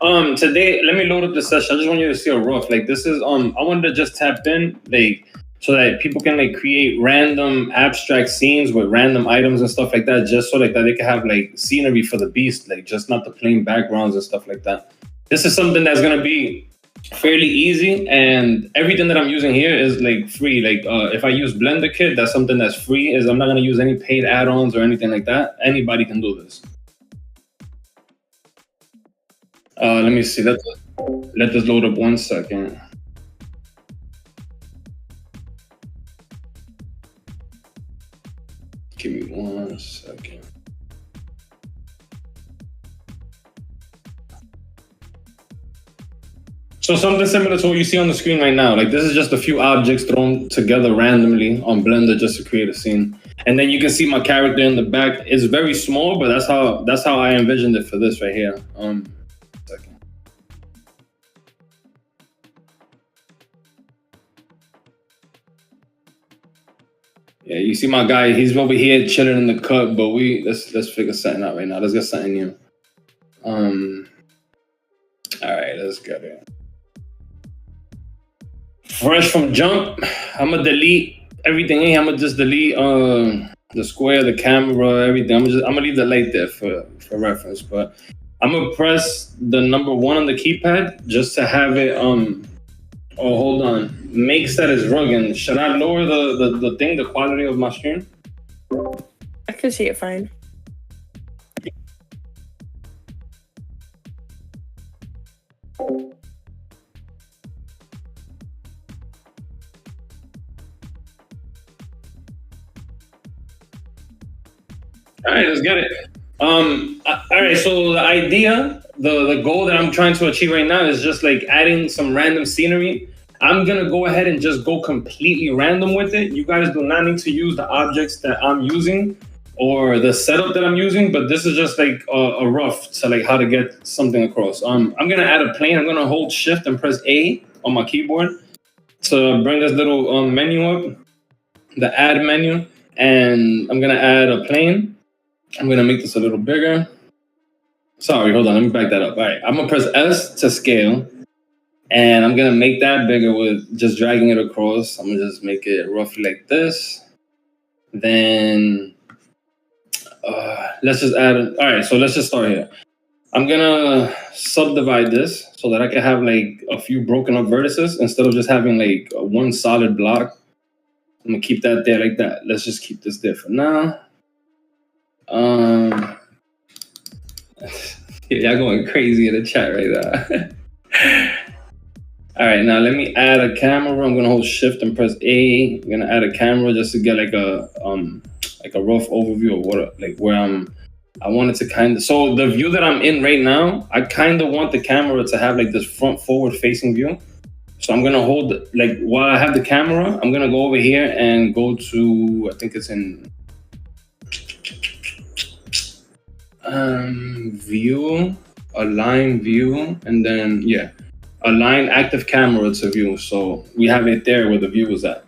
Today, let me load up the session. I just want you to see a rough. Like this is I wanted to just tap in like so that people can like create random abstract scenes with random items and stuff like that, just so like that they can have like scenery for the beast, like just not the plain backgrounds and stuff like that. This is something that's gonna be fairly easy, and everything that I'm using here is like free. Like if I use Blender Kit, that's something that's free. Is I'm not gonna use any paid add-ons or anything like that. Anybody can do this. Let me see. Let this load up 1 second. Give me 1 second. So something similar to what you see on the screen right now. Like this is just a few objects thrown together randomly on Blender just to create a scene. And then you can see my character in the back. It's very small, but that's how I envisioned it for this right here. Second. Yeah, you see my guy, he's over here chilling in the cut, but let's figure something out right now. Let's get something new. All right, let's get it. Fresh from jump, I'm gonna delete everything in here. I'm gonna just delete the square, the camera, everything. I'm gonna leave the light there for reference, but I'm gonna press the number 1 on the keypad just to have it oh, hold on. Make status rugged. Should I lower the quality of my stream? I can see it fine. All right, let's get it. All right, so the idea, the goal that I'm trying to achieve right now is just like adding some random scenery. I'm gonna go ahead and just go completely random with it. You guys do not need to use the objects that I'm using or the setup that I'm using, but this is just like a rough to like how to get something across. I'm gonna add a plane. I'm gonna hold Shift and press A on my keyboard to bring this little menu up, the add menu, and I'm gonna add a plane. I'm gonna make this a little bigger. Sorry, hold on, let me back that up. All right, I'm gonna press S to scale, and I'm gonna make that bigger with just dragging it across. I'm gonna just make it roughly like this. Then let's just add it. All right, so let's just start here. I'm gonna subdivide this so that I can have like a few broken up vertices instead of just having like one solid block. I'm gonna keep that there like that. Let's just keep this there for now. Y'all going crazy in the chat right now. All right, now let me add a camera. I'm gonna hold Shift and press A. I'm gonna add a camera just to get like a rough overview of what like where I wanted to kind of. So the view that I'm in right now, I kind of want the camera to have like this front forward facing view. So I'm gonna hold like while I have the camera, I'm gonna go over here and go to, I think it's in view, align view, and then yeah, align active camera to view. So we have it there where the view is at.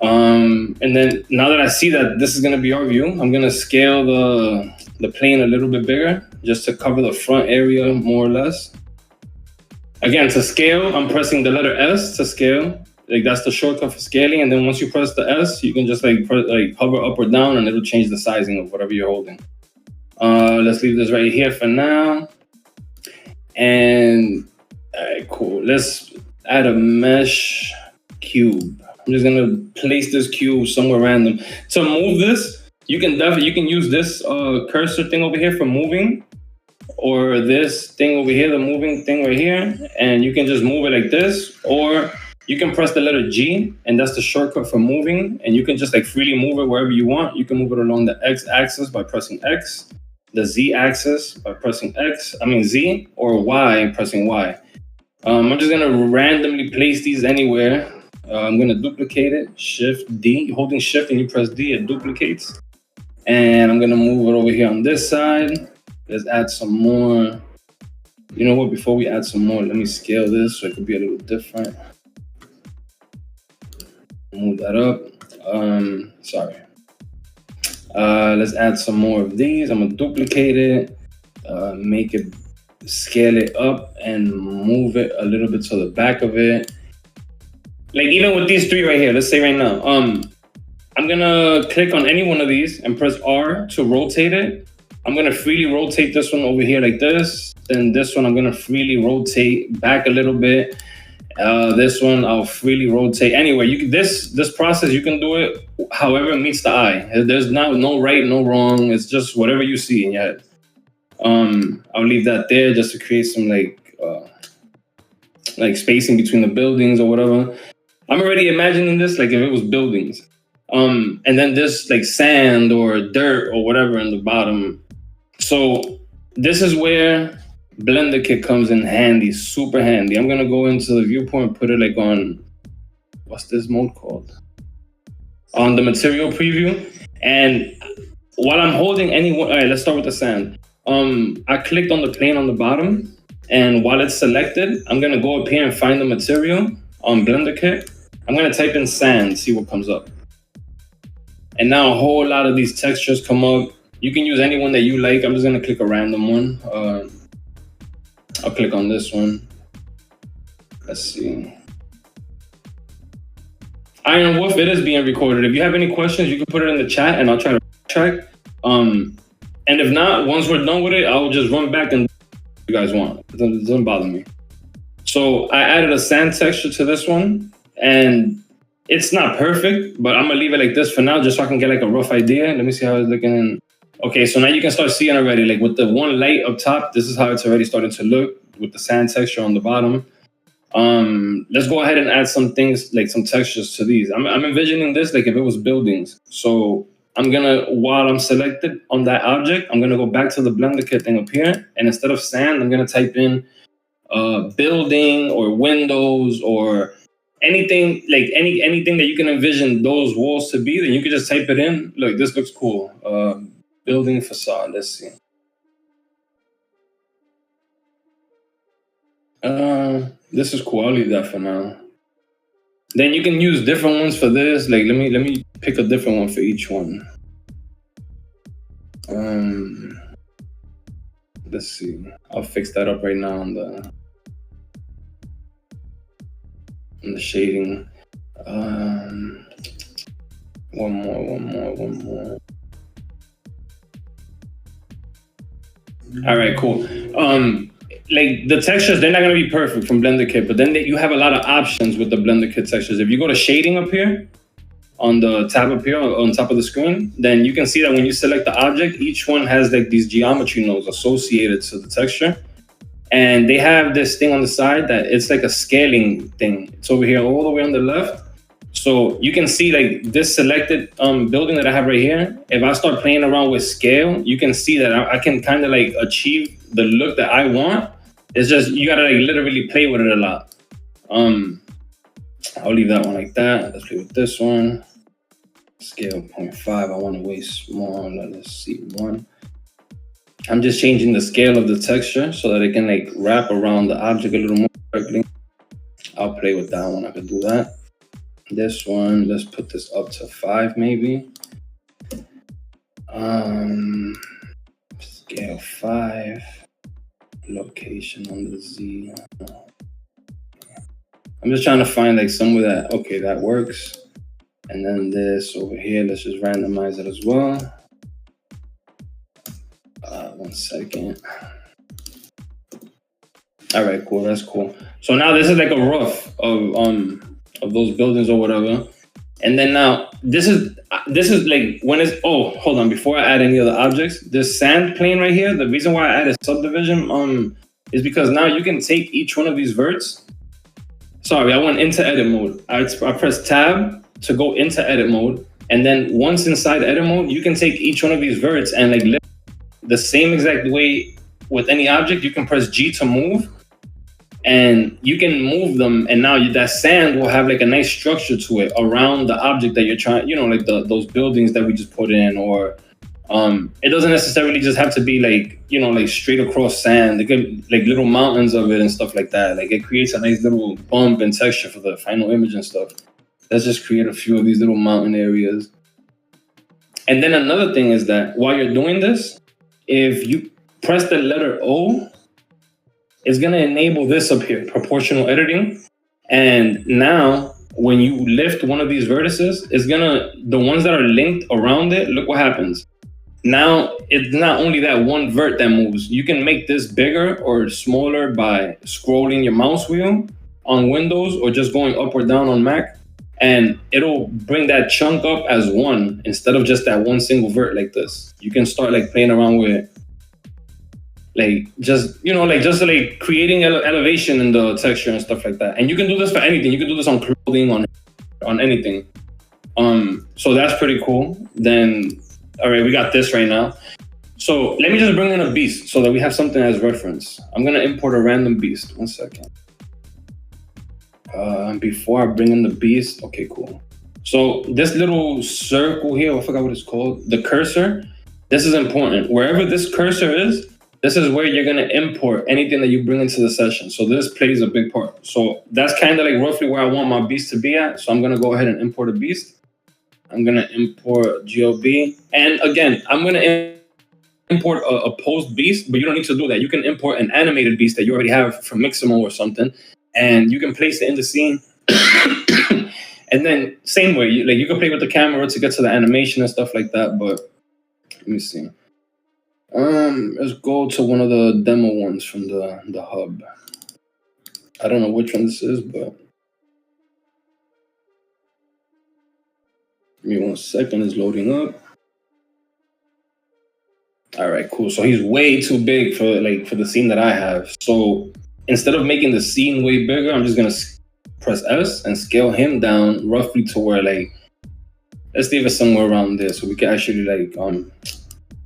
And then now that I see that this is gonna be our view, I'm gonna scale the plane a little bit bigger just to cover the front area more or less. Again, to scale, I'm pressing the letter S to scale. Like that's the shortcut for scaling. And then once you press the S, you can just like hover up or down and it'll change the sizing of whatever you're holding. Let's leave this right here for now. And all right, cool. Let's add a mesh cube. I'm just gonna place this cube somewhere random. To move this, you can use this cursor thing over here for moving, or this thing over here, the moving thing right here, and you can just move it like this, or you can press the letter G, and that's the shortcut for moving, and you can just like freely move it wherever you want. You can move it along the X axis by pressing X, the Z axis by pressing Z, or Y pressing Y. I'm just gonna randomly place these anywhere. I'm gonna duplicate it, Shift D, holding Shift and you press D, it duplicates. And I'm gonna move it over here on this side. Let's add some more. You know what, before we add some more, let me scale this so it could be a little different. Move that up, sorry. Let's add some more of these. I'm gonna duplicate it, make it scale it up and move it a little bit to the back of it. Like even with these three right here, let's say right now, I'm gonna click on any one of these and press R to rotate it. I'm gonna freely rotate this one over here like this. Then this one, I'm gonna freely rotate back a little bit. This one, I'll freely rotate. Anyway, you can, this process, you can do it however it meets the eye. There's no right, no wrong. It's just whatever you see in your head. I'll leave that there just to create some like spacing between the buildings or whatever. I'm already imagining this like if it was buildings. And then this like sand or dirt or whatever in the bottom. So this is where Blender Kit comes in handy, super handy. I'm gonna go into the viewport and put it like on, what's this mode called? On the material preview. And while I'm holding any one, all right, let's start with the sand. I clicked on the plane on the bottom, and while it's selected, I'm gonna go up here and find the material on Blender Kit. I'm gonna type in sand, see what comes up. And now a whole lot of these textures come up. You can use any one that you like. I'm just gonna click a random one. I'll click on this one. Let's see. Iron Wolf, it is being recorded. If you have any questions, you can put it in the chat and I'll try to check. And if not, once we're done with it, I'll just run back and you guys want. It doesn't bother me. So I added a sand texture to this one, and it's not perfect, but I'm gonna leave it like this for now, just so I can get like a rough idea. Let me see how it's looking. Okay, so now you can start seeing already, like with the one light up top, this is how it's already starting to look with the sand texture on the bottom. Let's go ahead and add some things, like some textures to these. I'm envisioning this like if it was buildings. So I'm gonna, while I'm selected on that object, I'm gonna go back to the Blender Kit thing up here, and instead of sand, I'm gonna type in building or windows or anything, like anything that you can envision those walls to be. Then you can just type it in. Look, this looks cool. Building facade. Let's see. This is cool. I'll leave that for now. Then you can use different ones for this. Like let me pick a different one for each one. Let's see. I'll fix that up right now on the shading. One more. All right, cool. Like the textures, they're not gonna be perfect from Blender Kit, but then you have a lot of options with the Blender Kit textures. If you go to shading up here, on the tab up here on top of the screen, then you can see that when you select the object, each one has like these geometry nodes associated to the texture. And they have this thing on the side that it's like a scaling thing. It's over here all the way on the left. So you can see like this selected building that I have right here. If I start playing around with scale, you can see that I can kind of like achieve the look that I want. It's just, you gotta like literally play with it a lot. I'll leave that one like that. Let's play with this one. Scale 0.5, I want to way smaller. Let's see, 1. I'm just changing the scale of the texture so that it can like wrap around the object a little more correctly. I'll play with that one, I could do that. This one, let's put this up to 5 maybe. Scale 5, location on the Z. I'm just trying to find like somewhere that, okay, that works. And then this over here, let's just randomize it as well. 1 second. All right, cool, that's cool. So now this is like a rough of those buildings or whatever. And then now this is like when it's, oh, hold on, before I add any other objects, this sand plane right here, the reason why I added subdivision is because now you can take each one of these verts. Sorry, I went into edit mode. I press tab to go into edit mode. And then once inside edit mode, you can take each one of these verts and like the same exact way with any object, you can press G to move and you can move them. And now that sand will have like a nice structure to it around the object that you're trying, you know, like those buildings that we just put in, or it doesn't necessarily just have to be like, you know, like straight across sand. It could like little mountains of it and stuff like that. Like it creates a nice little bump and texture for the final image and stuff. Let's just create a few of these little mountain areas. And then another thing is that while you're doing this, if you press the letter O it's gonna enable this up here, proportional editing. And now when you lift one of these vertices, it's gonna, the ones that are linked around it, look what happens. Now it's not only that one vert that moves, you can make this bigger or smaller by scrolling your mouse wheel on Windows or just going up or down on Mac. And it'll bring that chunk up as one instead of just that one single vert like this. You can start like playing around with like just, you know, like just like creating elevation in the texture and stuff like that. And you can do this for anything. You can do this on clothing, on anything. So that's pretty cool. Then, all right, we got this right now. So let me just bring in a beast so that we have something as reference. I'm gonna import a random beast. 1 second. Before I bring in the beast, okay, cool. So this little circle here, I forgot what it's called, the cursor, this is important. Wherever this cursor is, this is where you're gonna import anything that you bring into the session. So this plays a big part. So that's kind of like roughly where I want my beast to be at. So I'm gonna go ahead and import a beast. I'm gonna import GLB. And again, I'm gonna import a post beast, but you don't need to do that. You can import an animated beast that you already have from Mixamo or something, and you can place it in the scene. And then same way, you can play with the camera to get to the animation and stuff like that. But let me see. Let's go to one of the demo ones from the hub. I don't know which one this is, but give me 1 second. It's loading up. All right, cool. So he's way too big for the scene that I have. So instead of making the scene way bigger, I'm just gonna press S and scale him down roughly to where like, let's leave it somewhere around there so we can actually like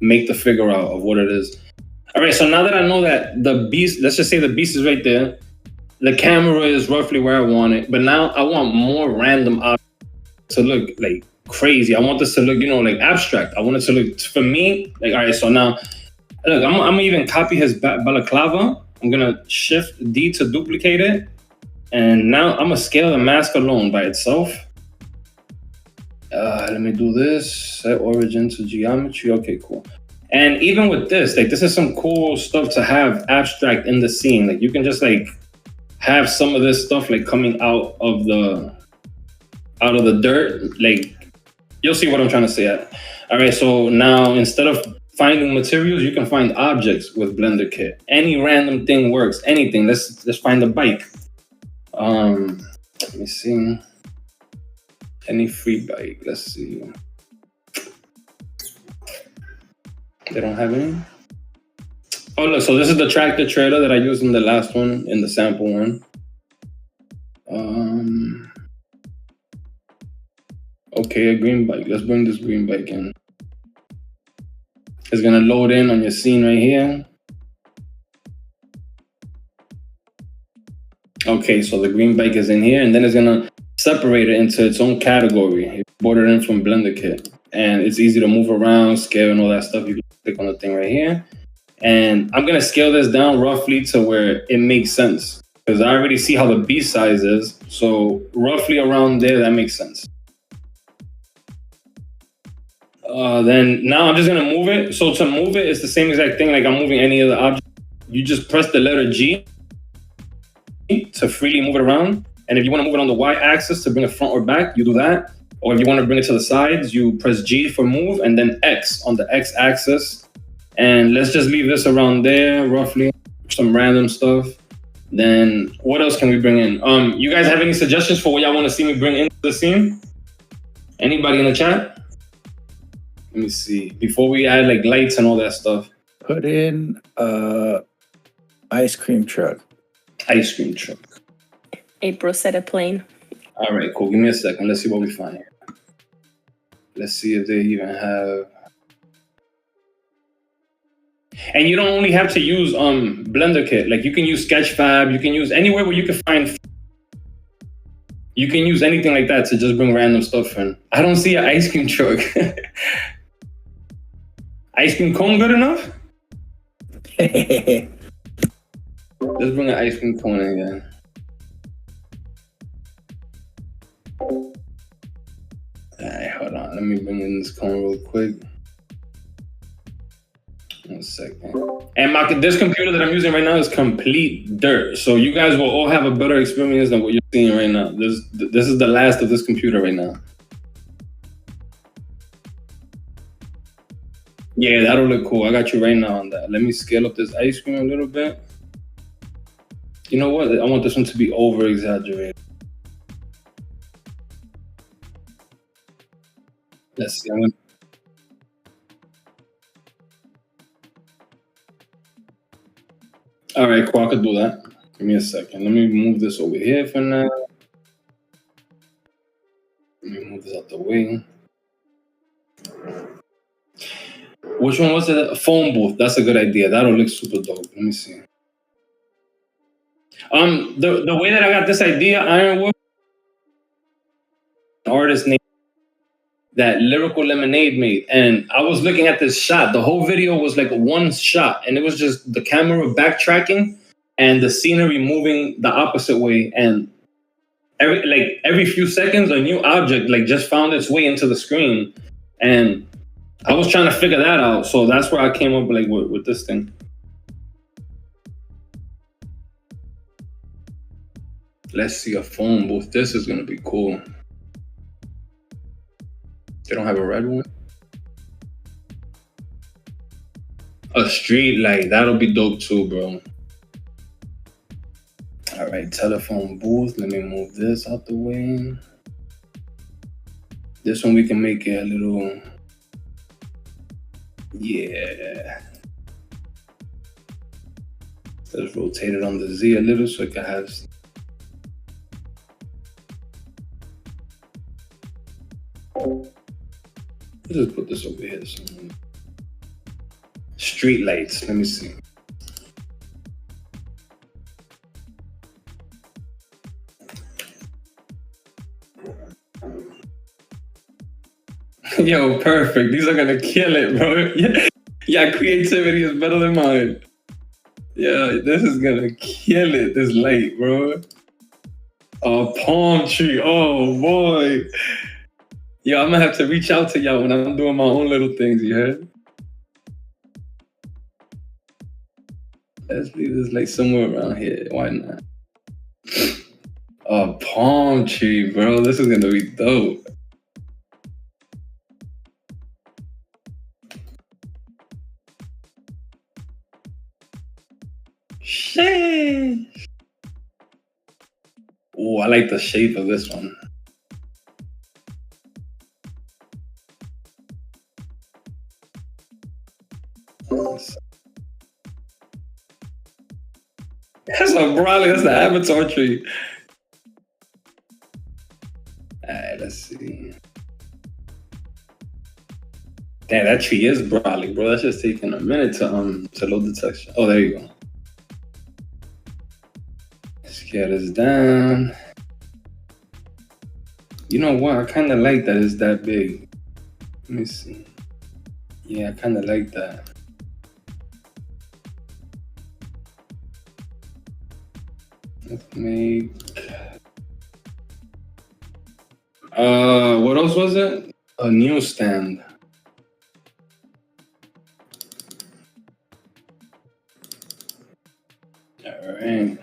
make the figure out of what it is. All right, so now that I know that the beast, let's just say the beast is right there, the camera is roughly where I want it, but now I want more random objects to look like crazy. I want this to look, you know, like abstract. I want it to look, for me, like, all right, so now, look, I'm gonna even copy his balaclava. I'm gonna shift D to duplicate it. And now I'm gonna scale the mask alone by itself. Let me do this, set origin to geometry. Okay, cool. And even with this, like this is some cool stuff to have abstract in the scene. Like you can just like have some of this stuff like coming out of the dirt. Like you'll see what I'm trying to say. All right, so now instead of finding materials, you can find objects with Blender Kit. Any random thing works, anything. Let's find a bike. Let me see. Any free bike, let's see. They don't have any? Oh, look, so this is the tractor trailer that I used in the last one, in the sample one. Okay, a green bike. Let's bring this green bike in. It's gonna load in on your scene right here. Okay, so the green bike is in here, and then it's gonna separate it into its own category. You bought it in from Blender Kit, and it's easy to move around, scale, and all that stuff. You can click on the thing right here, and I'm gonna scale this down roughly to where it makes sense because I already see how the B size is. So roughly around there, that makes sense. Then now I'm just gonna move it. So to move it, it's the same exact thing like I'm moving any other object. You just press the letter G to freely move it around. And if you want to move it on the y-axis to bring it front or back, you do that. Or if you want to bring it to the sides, you press G for move and then X on the x-axis. And let's just leave this around there, roughly, some random stuff. Then what else can we bring in? You guys have any suggestions for what y'all want to see me bring into the scene? Anybody in the chat? Let me see. Before we add like lights and all that stuff. Put in ice cream truck. Ice cream truck. April said a plane. All right, cool. Give me a second. Let's see what we find here. Let's see if they even have. And you don't only have to use Blender Kit. Like you can use Sketchfab. You can use anywhere where you can find. You can use anything like that to just bring random stuff in. I don't see an ice cream truck. Ice cream cone good enough? Let's bring an ice cream cone in again. Alright, hold on. Let me bring in this cone real quick. 1 second. And this computer that I'm using right now is complete dirt. So you guys will all have a better experience than what you're seeing right now. This is the last of this computer right now. Yeah, that'll look cool. I got you right now on that. Let me scale up this ice cream a little bit. You know what? I want this one to be over exaggerated. Let's see. All right, cool. I could do that. Give me a second. Let me move this over here for now. Let me move this out the way. Which one was it? A phone booth. That's a good idea. That'll look super dope. Let me see. The way that I got this idea, Ironwood, artist name that Lyrical Lemonade made, and I was looking at this shot. The whole video was like one shot, and it was just the camera backtracking and the scenery moving the opposite way, and every few seconds a new object like just found its way into the screen, and I was trying to figure that out. So that's where I came up like with this thing. Let's see a phone booth. This is gonna be cool. They don't have a red one. A street light. That'll be dope too, bro. All right, telephone booth. Let me move this out the way. This one we can make it a little. Yeah. Let's rotate it on the Z a little so it can have. Let's just put this over here somewhere. Street lights. Let me see. Yo, perfect. These are gonna kill it, bro. Yeah, creativity is better than mine. Yeah, this is gonna kill it. This light, bro. A palm tree. Oh boy. Yo, I'm gonna have to reach out to y'all when I'm doing my own little things, you heard? Let's leave this like somewhere around here. Why not? A palm tree, bro. This is gonna be dope. Shit. Oh, I like the shape of this one. That's a brolly. That's the avatar tree. All right, let's see. Damn, that tree is brolly, bro. That's just taking a minute to load the texture. Oh, there you go. Let's get this down. You know what? I kind of like that it's that big. Let me see. Yeah, I kind of like that. Let's make. What else was it? A newsstand. All right.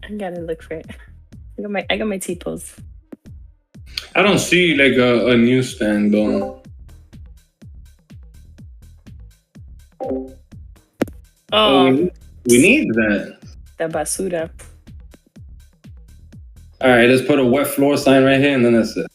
I gotta look for it. I got my T-pose. I don't see like a newsstand though. Oh, we need that. The basura. All right, let's put a wet floor sign right here, and then that's it.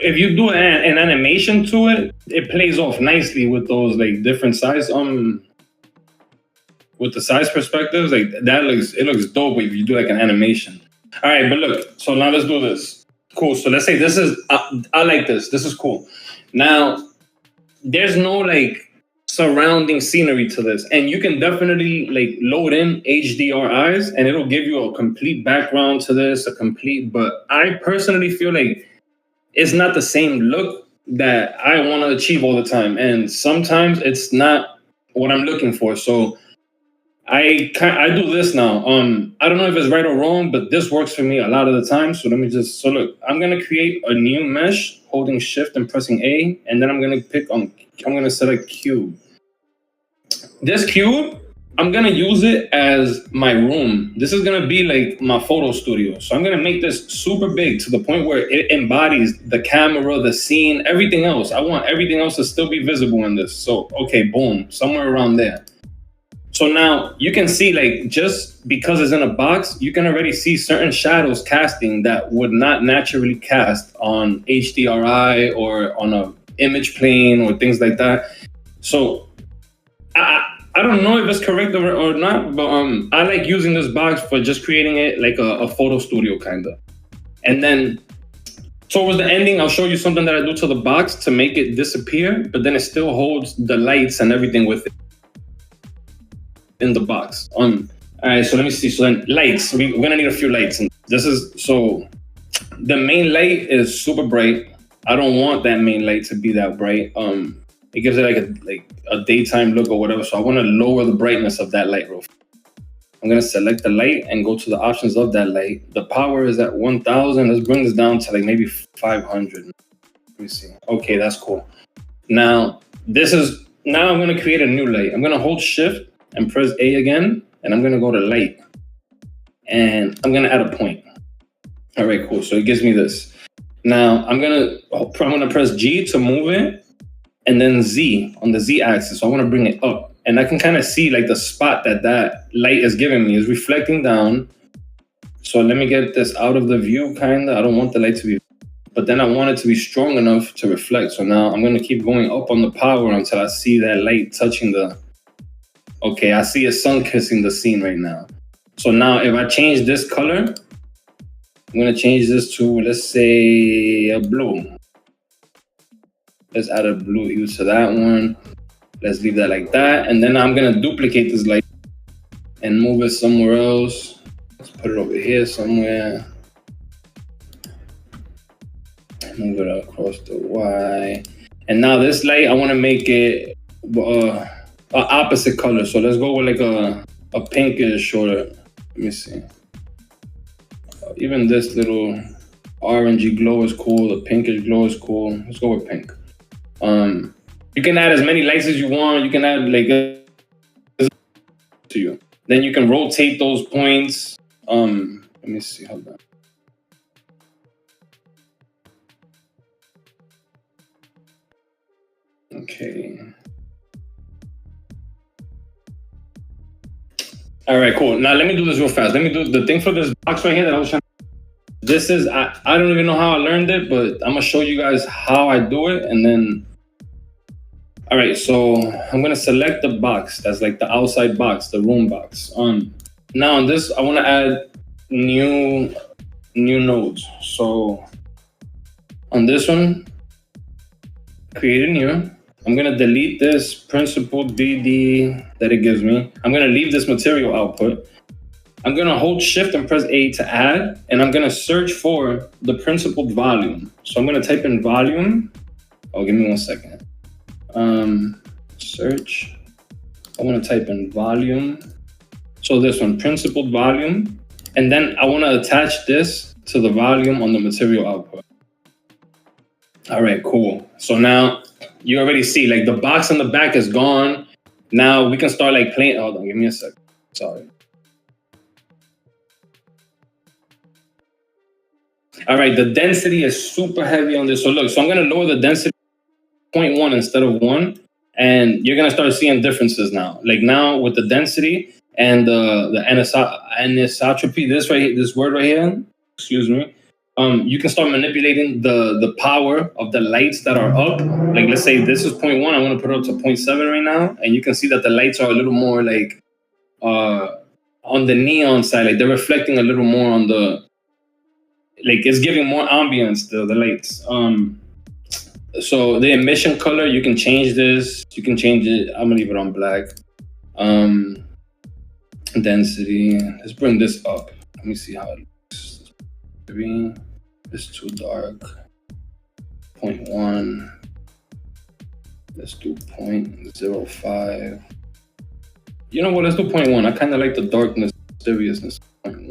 If you do an animation to it, it plays off nicely with those like different size with the size perspectives. Like it looks dope if you do like an animation. All right, but look, so now let's do this. Cool. So let's say this is, I like this. This is cool. Now, there's no like surrounding scenery to this. And you can definitely like load in HDRIs and it'll give you a complete background to this, but I personally feel like it's not the same look that I want to achieve all the time. And sometimes it's not what I'm looking for. So I do this now. I don't know if it's right or wrong, but this works for me a lot of the time. So look, I'm gonna create a new mesh, holding Shift and pressing A, and then I'm gonna select cube. This cube, I'm gonna use it as my room. This is gonna be like my photo studio. So I'm gonna make this super big to the point where it embodies the camera, the scene, everything else. I want everything else to still be visible in this. So okay, boom, somewhere around there. So now you can see, like, just because it's in a box, you can already see certain shadows casting that would not naturally cast on HDRI or on a image plane or things like that. So I don't know if it's correct or not, but I like using this box for just creating it like a photo studio kind of. And then towards the ending, I'll show you something that I do to the box to make it disappear, but then it still holds the lights and everything with it in the box. All right, so let me see. So then lights, we're gonna need a few lights. And so the main light is super bright. I don't want that main light to be that bright. It gives it like a daytime look or whatever. So I want to lower the brightness of that light real fast. I'm gonna select the light and go to the options of that light. The power is at 1000. Let's bring this down to like maybe 500. Let me see. Okay, that's cool. Now I'm gonna create a new light. I'm gonna hold Shift and press A again, and I'm gonna go to light, and I'm gonna add a point. All right, cool. So it gives me this. Now I'm gonna press G to move it, and then Z on the Z axis. So I want to bring it up, and I can kind of see like the spot that light is giving me is reflecting down. So let me get this out of the view, kinda. I don't want the light to be, but then I want it to be strong enough to reflect. So now I'm gonna keep going up on the power until I see that light touching the. Okay, I see a sun kissing the scene right now. So now if I change this color, I'm gonna change this to, let's say, a blue. Let's add a blue hue to that one. Let's leave that like that. And then I'm gonna duplicate this light and move it somewhere else. Let's put it over here somewhere. Move it across the Y. And now this light, I wanna make it opposite color. So let's go with like a pinkish or let me see. Even this little orangey glow is cool. The pinkish glow is cool. Let's go with pink. You can add as many lights as you want. You can add like to you. Then you can rotate those points. Let me see. Hold on. Okay. All right, cool. Now let me do this real fast. Let me do the thing for this box right here that I was trying. This is, I don't even know how I learned it, but I'm gonna show you guys how I do it. And then, all right, so I'm gonna select the box. That's like the outside box, the room box. Now on this, I wanna add new nodes. So on this one, create a new. I'm gonna delete this principled BD that it gives me. I'm gonna leave this material output. I'm gonna hold Shift and press A to add, and I'm gonna search for the principled volume. So I'm gonna type in volume. Oh, give me 1 second. Search. I wanna type in volume. So this one, principled volume. And then I wanna attach this to the volume on the material output. All right, cool. So now you already see like the box on the back is gone. Now we can start like playing. Hold on, give me a second. Sorry. All right, the density is super heavy on this. So look, so I'm gonna lower the density to 0.1 instead of 1. And you're gonna start seeing differences now. Like now with the density and the anisotropy, this word right here, excuse me. You can start manipulating the power of the lights that are up. Like let's say this is 0.1, I want to put it up to 0.7 right now, and you can see that the lights are a little more like on the neon side, like they're reflecting a little more on the like it's giving more ambience to the lights. So the emission color, you can change this. You can change it. I'm gonna leave it on black. Density. Let's bring this up. Let me see how it looks. Green. It's too dark. 0.1. Let's do 0.05. You know what? Let's do 0.1. I kind of like the darkness, seriousness. 0.1.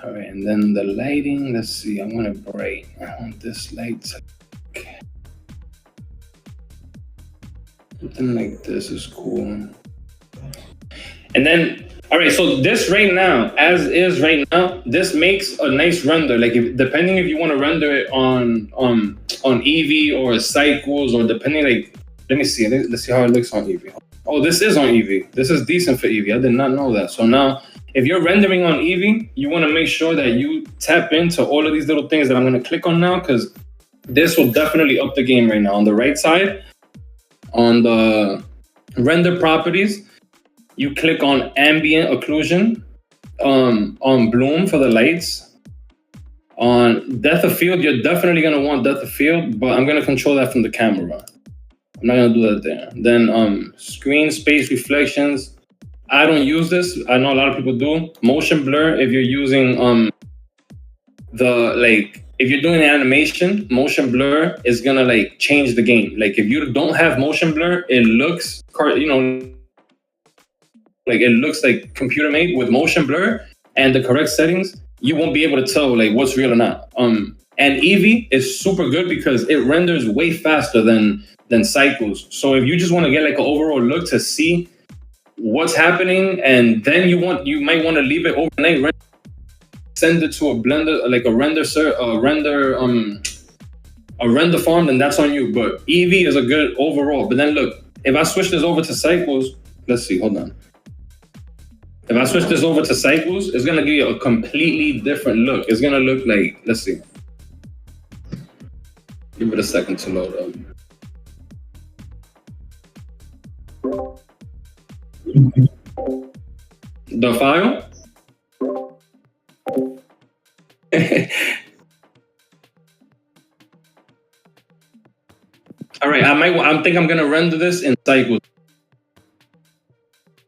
All right, and then the lighting. Let's see. I want it bright. I want this light. Something like this is cool. And then, all right. So this right now, as is right now, this makes a nice render. Like, depending if you want to render it on Eevee or Cycles, or depending, like, let me see. Let's see how it looks on Eevee. Oh, this is on Eevee. This is decent for Eevee. I did not know that. So now, if you're rendering on Eevee, you want to make sure that you tap into all of these little things that I'm going to click on now, because this will definitely up the game right now. On the right side, on the render properties, you click on ambient occlusion, on bloom for the lights. On depth of field, you're definitely going to want depth of field, but I'm going to control that from the camera. I'm not going to do that there. Then screen space reflections. I don't use this. I know a lot of people do. Motion blur, if you're using if you're doing an animation, motion blur is gonna like change the game. Like if you don't have motion blur, it looks like it looks like computer made. With motion blur and the correct settings, you won't be able to tell like what's real or not. And Eevee is super good because it renders way faster than Cycles. So if you just want to get like an overall look to see what's happening, and then you might want to leave it overnight, send it to a blender, like a render farm, then that's on you. But Eevee is a good overall. But then look, if I switch this over to Cycles, let's see, hold on. If I switch this over to Cycles, it's gonna give you a completely different look. It's gonna look like, let's see. Give it a second to load up. The file? All right, I think I'm gonna render this in Cycles.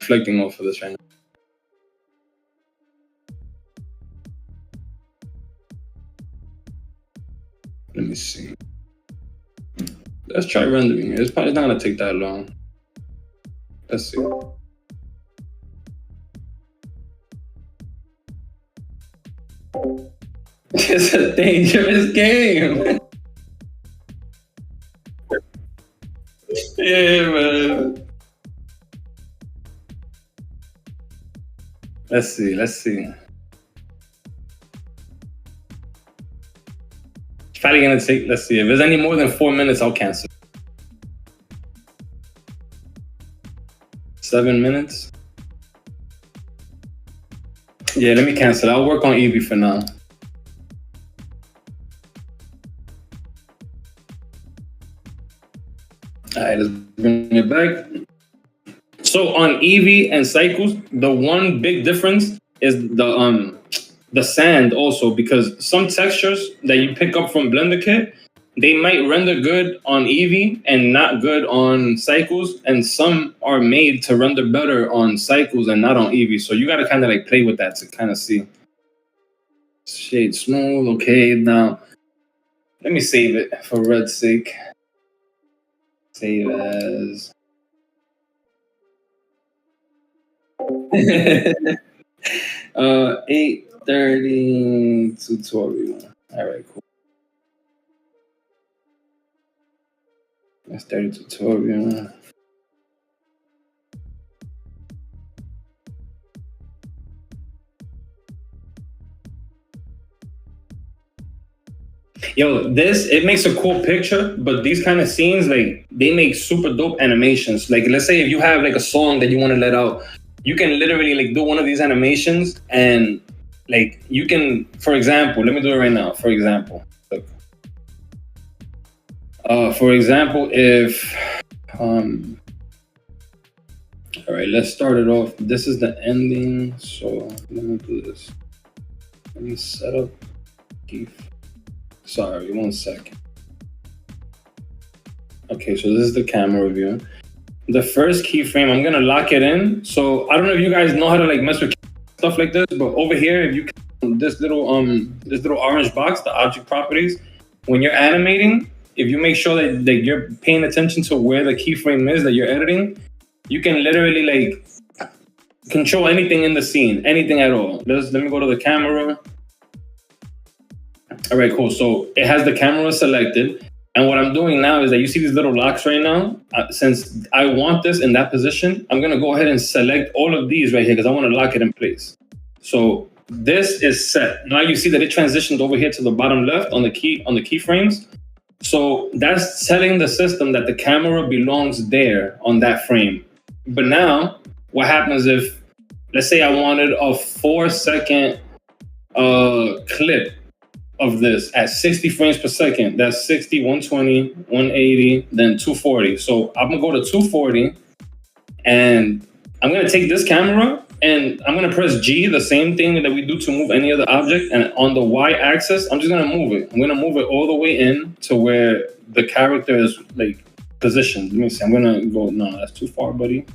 Reflecting off of this right now. Let me see. Let's try rendering it. It's probably not gonna take that long. Let's see. It's a dangerous game. Yeah, man. Let's see. It's probably gonna take, let's see. If there's any more than 4 minutes, I'll cancel. 7 minutes. Yeah, let me cancel. I'll work on Eevee for now. All right, let's bring it back. So on Eevee and Cycles, the one big difference is the sand also, because some textures that you pick up from Blender Kit, they might render good on Eevee and not good on Cycles, and some are made to render better on Cycles and not on Eevee. So you got to kind of like play with that to kind of see. Shade smooth. Okay, now let me save it for red's sake. Save as. 8:30 tutorial. All right, cool. That's 30 tutorial. Yo, it makes a cool picture, but these kind of scenes, like, they make super dope animations. Like, let's say if you have like a song that you want to let out, you can literally like do one of these animations, and like you can, for example, let me do it right now. For example, look. For example, if all right, let's start it off. This is the ending, so let me do this. Let me set up sorry, 1 second. Okay, so this is the camera view. The first keyframe, I'm gonna lock it in. So I don't know if you guys know how to like mess with stuff like this, but over here, if you this little orange box, the object properties, when you're animating, if you make sure that you're paying attention to where the keyframe is that you're editing, you can literally like control anything in the scene, anything at all. Let me go to the camera. All right, cool. So it has the camera selected. And what I'm doing now is that you see these little locks right now. Since I want this in that position, I'm gonna go ahead and select all of these right here because I want to lock it in place. So this is set. Now you see that it transitioned over here to the bottom left on the keyframes. So that's telling the system that the camera belongs there on that frame. But now what happens if, let's say I wanted a 4-second clip of this at 60 frames per second. That's 60, 120, 180, then 240. So I'm gonna go to 240 and I'm gonna take this camera and I'm gonna press G, the same thing that we do to move any other object. And on the Y axis, I'm just gonna move it. I'm gonna move it all the way in to where the character is like positioned. Let me see, I'm gonna go, no, that's too far, buddy.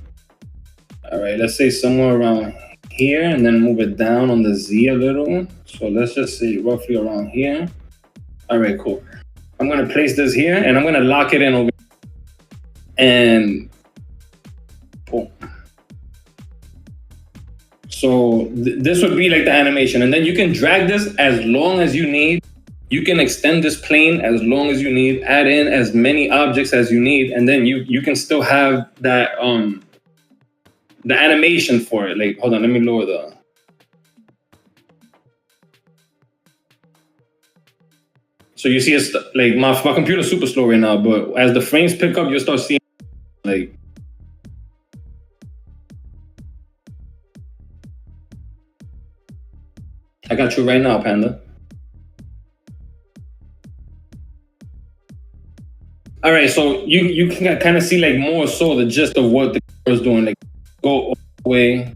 All right, let's say somewhere around here and then move it down on the Z a little. So let's just say roughly around here. All right, cool. I'm gonna place this here and I'm gonna lock it in over here. And boom. So this would be like the animation. And then you can drag this as long as you need. You can extend this plane as long as you need, add in as many objects as you need, and then you can still have that the animation for it. Like, hold on, let me lower the. So you see, it's like my computer's super slow right now, but as the frames pick up, you'll start seeing like. I got you right now, Panda. All right, so you can kind of see like more so the gist of what the camera's doing. Like, go all the way.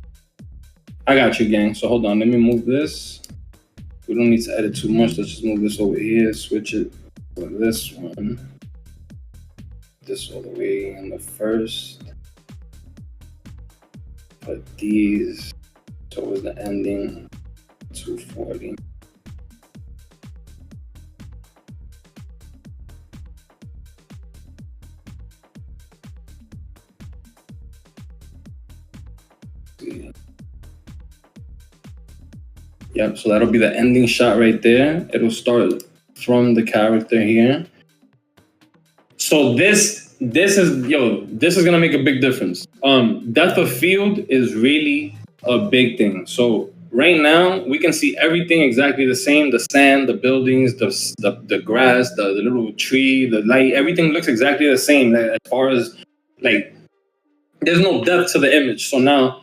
I got you, gang. So hold on, let me move this. We don't need to edit too much. Let's just move this over here, switch it for this one. This all the way in the first. Put these towards the ending. 240. Yep, so that'll be the ending shot right there. It'll start from the character here. So this is gonna make a big difference. Depth of field is really a big thing. So right now we can see everything exactly the same: the sand, the buildings, the grass, the little tree, the light. Everything looks exactly the same as far as like there's no depth to the image. So now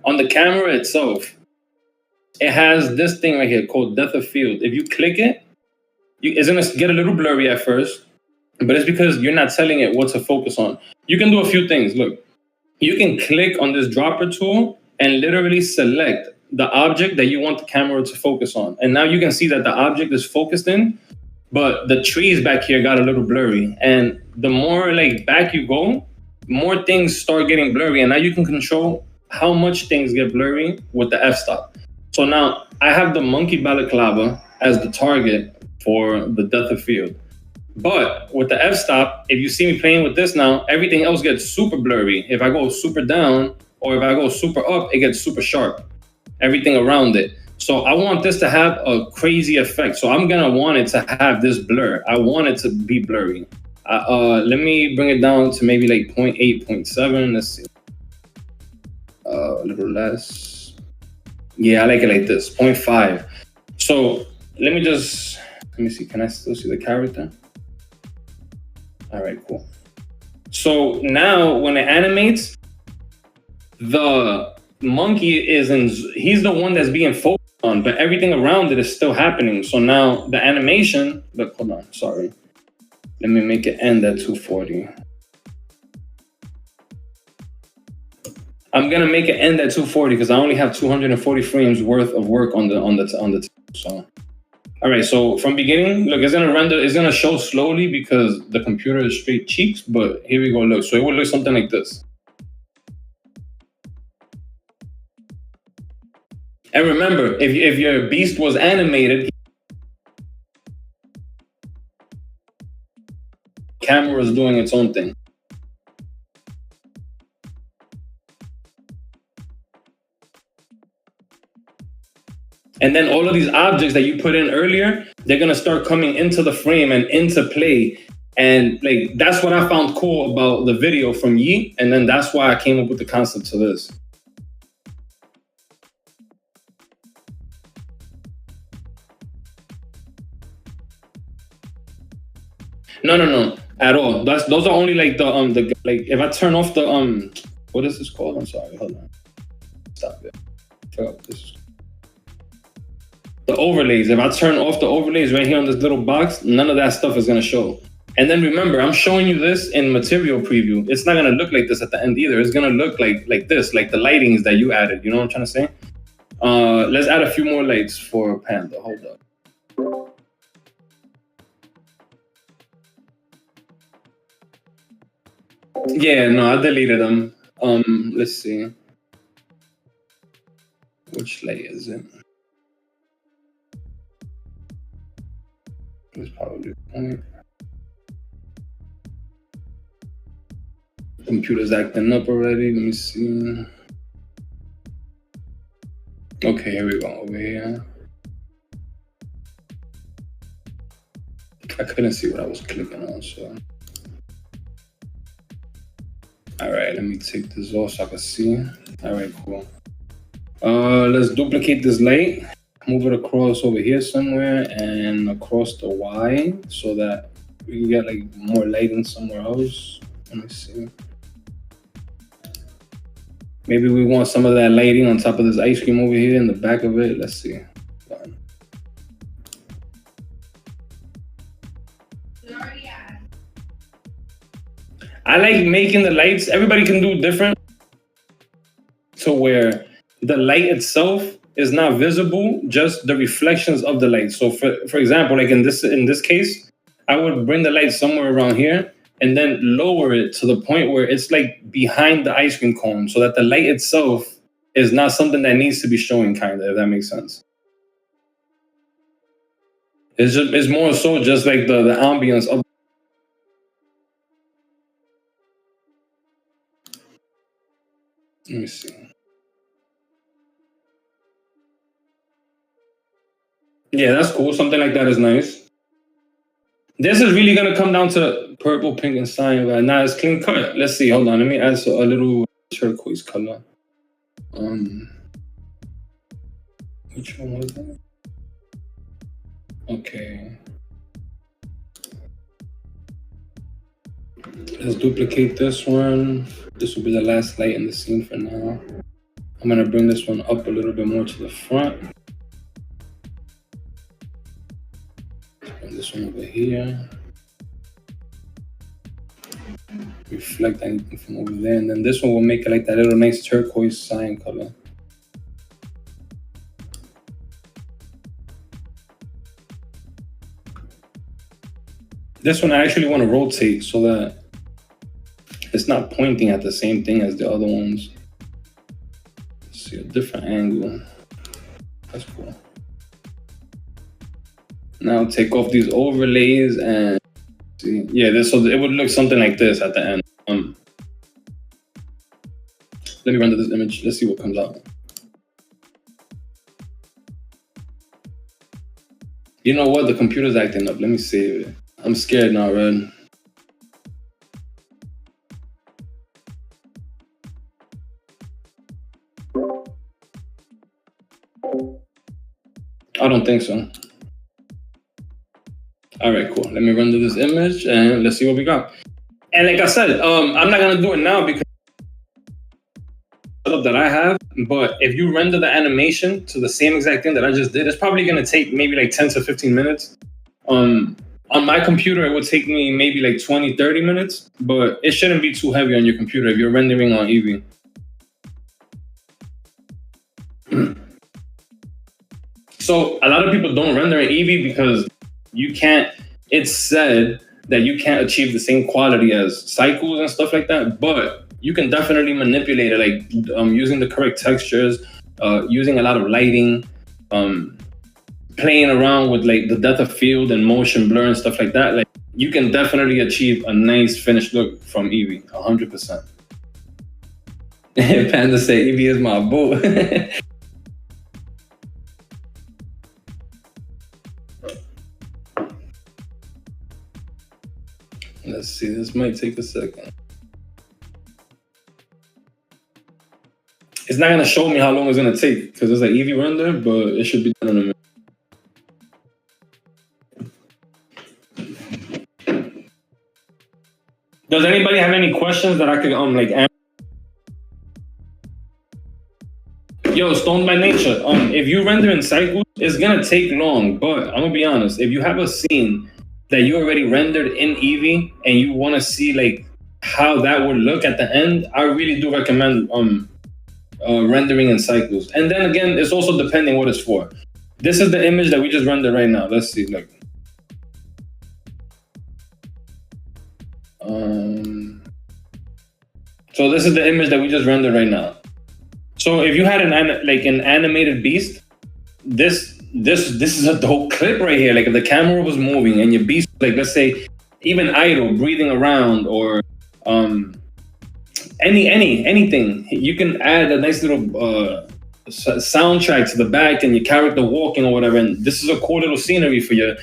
on the camera itself, it has this thing right here called depth of field. If you click it, it's gonna get a little blurry at first, but it's because you're not telling it what to focus on. You can do a few things. Look, you can click on this dropper tool and literally select the object that you want the camera to focus on. And now you can see that the object is focused in, but the trees back here got a little blurry. And the more like back you go, more things start getting blurry. And now you can control how much things get blurry with the f-stop. So now I have the monkey balaclava as the target for the depth of field. But with the f-stop, if you see me playing with this now, everything else gets super blurry. If I go super down or if I go super up, it gets super sharp. Everything around it. So I want this to have a crazy effect. So I'm gonna want it to have this blur. I want it to be blurry. Let me bring it down to maybe like 0.8, 0.7. Let's see. A little less. Yeah, I like it like this, 0.5. So let me see, can I still see the character? All right, cool. So now when it animates, the monkey he's the one that's being focused on, but everything around it is still happening. So now the animation, look, hold on, sorry. Let me make it end at 240. I'm gonna make it end at 240 because I only have 240 frames worth of work on the so. All right, so from beginning, look, it's gonna render. It's gonna show slowly because the computer is straight cheeks. But here we go. Look, so it will look something like this. And remember, if your beast was animated, camera is doing its own thing. And then all of these objects that you put in earlier, they're gonna start coming into the frame and into play. And like that's what I found cool about the video from Yi. And then that's why I came up with the concept to this. No, at all. Those are only like the like if I turn off the what is this called? I'm sorry, hold on. Stop it. I forgot what this is. The overlays. If I turn off the overlays right here on this little box, none of that stuff is gonna show. And then remember, I'm showing you this in material preview. It's not gonna look like this at the end either. It's gonna look like this, like the lightings that you added. You know what I'm trying to say? Let's add a few more lights for Panda. Hold up. Yeah, no, I deleted them. Let's see. Which light is it? It's probably point. Computer's acting up already. Let me see. Okay, here we go. Over here. I couldn't see what I was clicking on, so. All right, let me take this off so I can see. All right, cool. Let's duplicate this light. Move it across over here somewhere and across the Y so that we can get like more lighting somewhere else. Let me see. Maybe we want some of that lighting on top of this ice cream over here in the back of it. Let's see. I like making the lights. Everybody can do different to where the light itself is not visible, just the reflections of the light. So for example, like in this case, I would bring the light somewhere around here and then lower it to the point where it's like behind the ice cream cone so that the light itself is not something that needs to be showing, kind of, if that makes sense. It's more so just like the ambience of. Let me see. Yeah, that's cool. Something like that is nice. This is really gonna come down to purple, pink, and cyan. But now it's clean cut. Let's see. Hold on. Let me add a little turquoise color. Which one was that? Okay. Let's duplicate this one. This will be the last light in the scene for now. I'm gonna bring this one up a little bit more to the front. Bring this one over here. Reflect anything from over there. And then this one will make it like that little nice turquoise cyan color. This one I actually want to rotate so that it's not pointing at the same thing as the other ones. Let's see a different angle. That's cool. Now take off these overlays and see. Yeah, so it would look something like this at the end. Let me render this image. Let's see what comes out. You know what? The computer's acting up. Let me save it. I'm scared now, Red. I don't think so. All right, cool. Let me render this image and let's see what we got. And like I said, I'm not gonna do it now because that I have, but if you render the animation to the same exact thing that I just did, it's probably gonna take maybe like 10 to 15 minutes. On my computer, it would take me maybe like 20, 30 minutes, but it shouldn't be too heavy on your computer if you're rendering on Eevee. So a lot of people don't render in Eevee because you can't. It's said that you can't achieve the same quality as cycles and stuff like that, but you can definitely manipulate it, like using the correct textures, using a lot of lighting, playing around with like the depth of field and motion blur and stuff like that. Like you can definitely achieve a nice finished look from Eevee, 100%. Panda say Eevee is my boo. Let's see, this might take a second. It's not gonna show me how long it's gonna take because it's an Eevee render, but it should be done in a minute. Does anybody have any questions that I could like answer? Yo, Stone by Nature. If you render in cycles, it's gonna take long, but I'm gonna be honest. If you have a scene that you already rendered in Eevee and you want to see like how that would look at the end, I really do recommend rendering in cycles. And then again, it's also depending what it's for. This is the image that we just rendered right now. Let's see, like. So this is the image that we just rendered right now. So if you had an animated beast, this is a dope clip right here. Like if the camera was moving and your beast, like let's say even idle, breathing around, or anything, you can add a nice little soundtrack to the back and your character walking or whatever. And this is a cool little scenery for your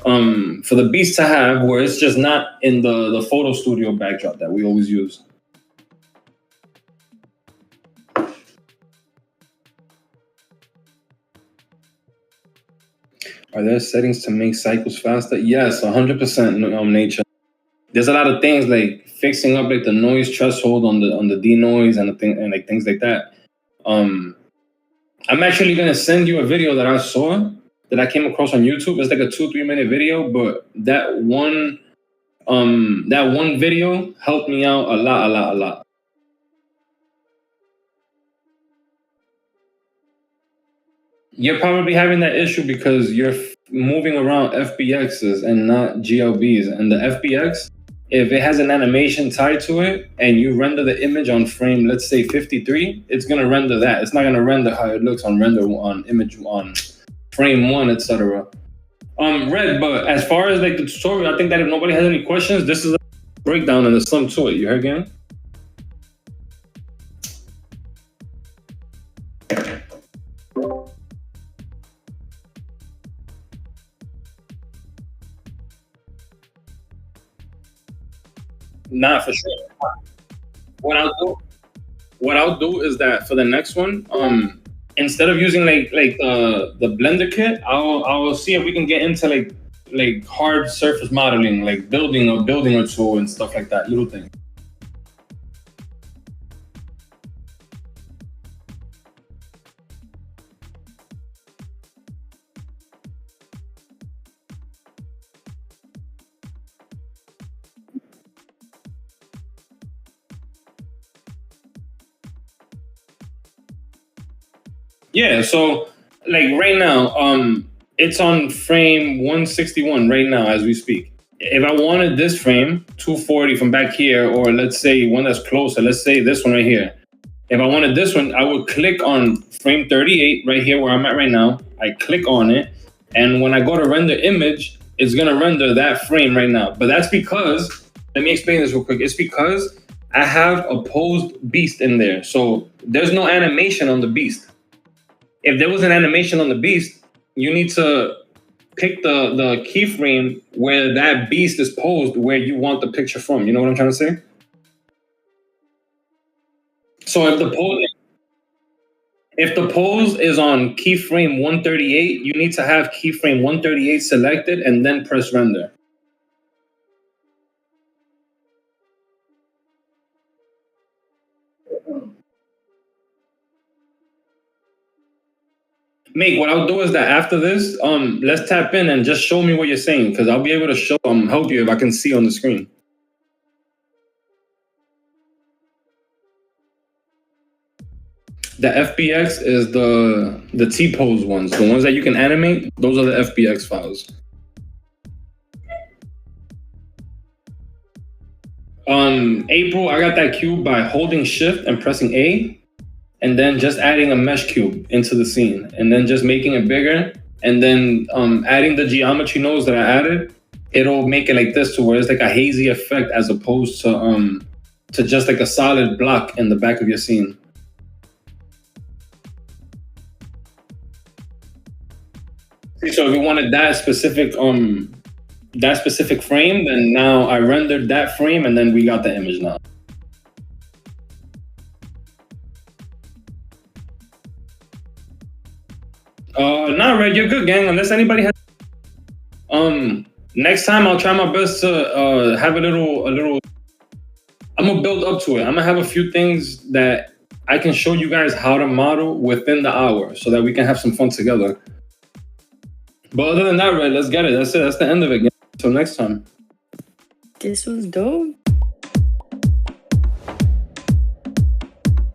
for the beast to have, where it's just not in the photo studio backdrop that we always use. Are there settings to make cycles faster? Yes, 100% nature. There's a lot of things like fixing up like the noise threshold on the denoise and like things like that. I'm actually gonna send you a video that I saw that I came across on YouTube. It's like a 2-3 minute video, but that one video helped me out a lot. You're probably having that issue because you're moving around FBXs and not GLBs. And the FBX, if it has an animation tied to it and you render the image on frame, let's say 53, it's gonna render that. It's not gonna render how it looks on image on frame 1, etc. Red, but as far as like the tutorial, I think that if nobody has any questions, this is a breakdown and there's some to it. You heard again? Nah, for sure. What I'll do is that for the next one, instead of using like the Blender kit, I'll see if we can get into like hard surface modeling, like building or two and stuff like that, little things. Yeah, so like right now, it's on frame 161 right now as we speak. If I wanted this frame 240 from back here, or let's say one that's closer, let's say this one right here. If I wanted this one, I would click on frame 38 right here where I'm at right now. I click on it, and when I go to render image, it's gonna render that frame right now. But that's because, let me explain this real quick. It's because I have a posed beast in there. So there's no animation on the beast. If there was an animation on the beast, you need to pick the keyframe where that beast is posed, where you want the picture from. You know what I'm trying to say? So if the pose is on keyframe 138, you need to have keyframe 138 selected and then press render. Mate, what I'll do is that after this, let's tap in and just show me what you're saying, because I'll be able to help you if I can see on the screen. The FBX is the T-pose ones. The ones that you can animate, those are the FBX files. On April, I got that cube by holding shift and pressing A, and then just adding a mesh cube into the scene, and then just making it bigger, and then adding the geometry nodes that I added. It'll make it like this to where it's like a hazy effect as opposed to just like a solid block in the back of your scene. So if you wanted that specific frame, then now I rendered that frame and then we got the image now. Not Red, you're good, gang. Unless anybody has next time I'll try my best to have a little I'm gonna build up to it. I'm gonna have a few things that I can show you guys how to model within the hour so that we can have some fun together. But other than that, Red, let's get it. That's it. That's the end of it. Until next time. This was dope.